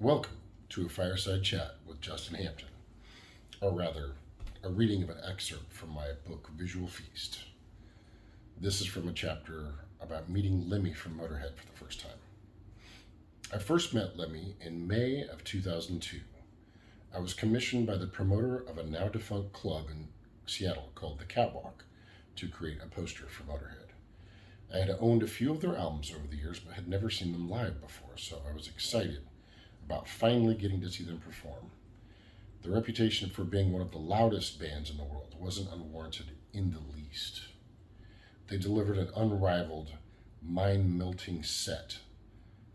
Welcome to a fireside chat with Justin Hampton, or rather, a reading of an excerpt from my book, Visual Feast. This is from a chapter about meeting Lemmy from Motörhead for the first time. I first met Lemmy in May of 2002. I was commissioned by the promoter of a now-defunct club in Seattle called The Catwalk to create a poster for Motörhead. I had owned a few of their albums over the years, but had never seen them live before, so I was excited about finally getting to see them perform. The reputation for being one of the loudest bands in the world wasn't unwarranted in the least. They delivered an unrivaled, mind-melting set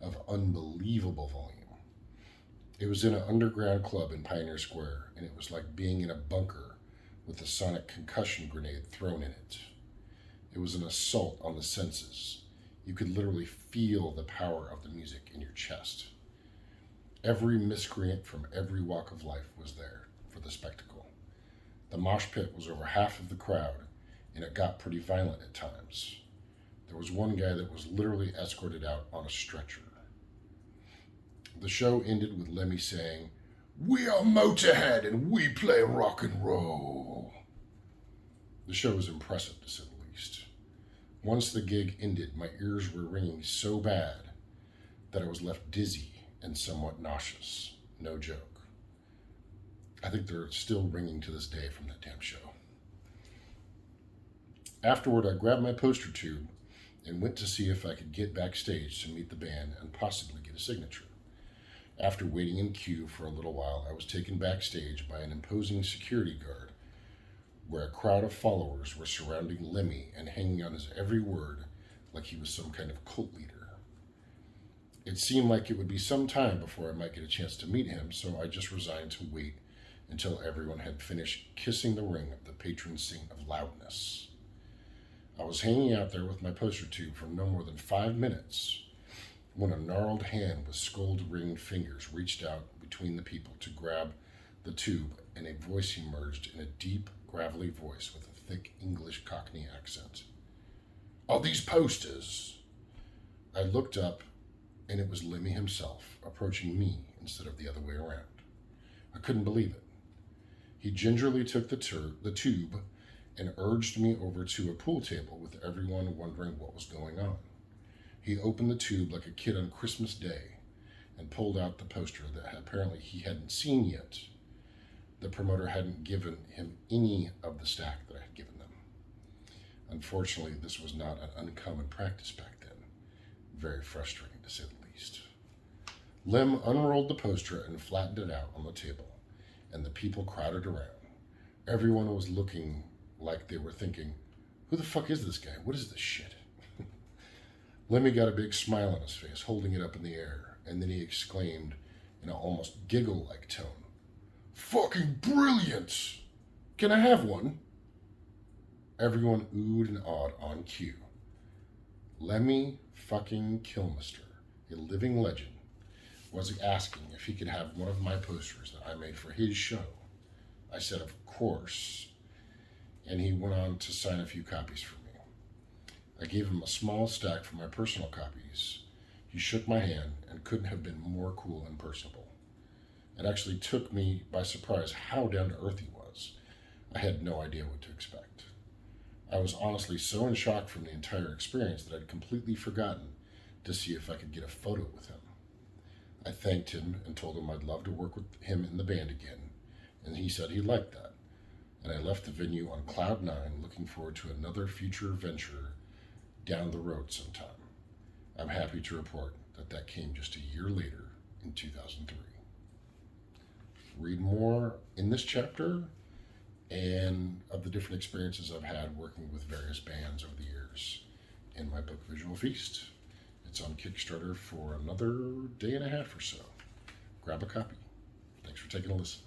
of unbelievable volume. It was in an underground club in Pioneer Square, and it was like being in a bunker with a sonic concussion grenade thrown in it. It was an assault on the senses. You could literally feel the power of the music in your chest. Every miscreant from every walk of life was there for the spectacle. The mosh pit was over half of the crowd, and it got pretty violent at times. There was one guy that was literally escorted out on a stretcher. The show ended with Lemmy saying, "We are Motörhead and we play rock and roll." The show was impressive, to say the least. Once the gig ended, my ears were ringing so bad that I was left dizzy and somewhat nauseous. No joke. I think they're still ringing to this day from that damn show. Afterward, I grabbed my poster tube and went to see if I could get backstage to meet the band and possibly get a signature. After waiting in queue for a little while, I was taken backstage by an imposing security guard where a crowd of followers were surrounding Lemmy and hanging on his every word like he was some kind of cult leader. It seemed like it would be some time before I might get a chance to meet him, so I just resigned to wait until everyone had finished kissing the ring of the patron saint of loudness. I was hanging out there with my poster tube for no more than 5 minutes when a gnarled hand with skull-ringed fingers reached out between the people to grab the tube, and a voice emerged in a deep, gravelly voice with a thick English Cockney accent. "Are these posters?" I looked up, and it was Lemmy himself, approaching me instead of the other way around. I couldn't believe it. He gingerly took the tube and urged me over to a pool table with everyone wondering what was going on. He opened the tube like a kid on Christmas Day and pulled out the poster that apparently he hadn't seen yet. The promoter hadn't given him any of the stack that I had given them. Unfortunately, this was not an uncommon practice back then. Very frustrating, to say the least. Lem unrolled the poster and flattened it out on the table, and the people crowded around. Everyone was looking like they were thinking, "Who the fuck is this guy? What is this shit?" Lemmy got a big smile on his face, holding it up in the air, and then he exclaimed in an almost giggle-like tone, "Fucking brilliant! Can I have one?" Everyone oohed and awed on cue. Lemmy fucking Kilmister, a living legend, was asking if he could have one of my posters that I made for his show. I said, of course, and he went on to sign a few copies for me. I gave him a small stack for my personal copies. He shook my hand and couldn't have been more cool and personable. It actually took me by surprise how down to earth he was. I had no idea what to expect. I was honestly so in shock from the entire experience that I'd completely forgotten to see if I could get a photo with him. I thanked him and told him I'd love to work with him in the band again, and he said he liked that. And I left the venue on cloud 9, looking forward to another future venture down the road sometime. I'm happy to report that came just a year later in 2003. Read more in this chapter and of the different experiences I've had working with various bands over the years in my book, Visual Feast. It's on Kickstarter for another day and a half or so. Grab a copy. Thanks for taking a listen.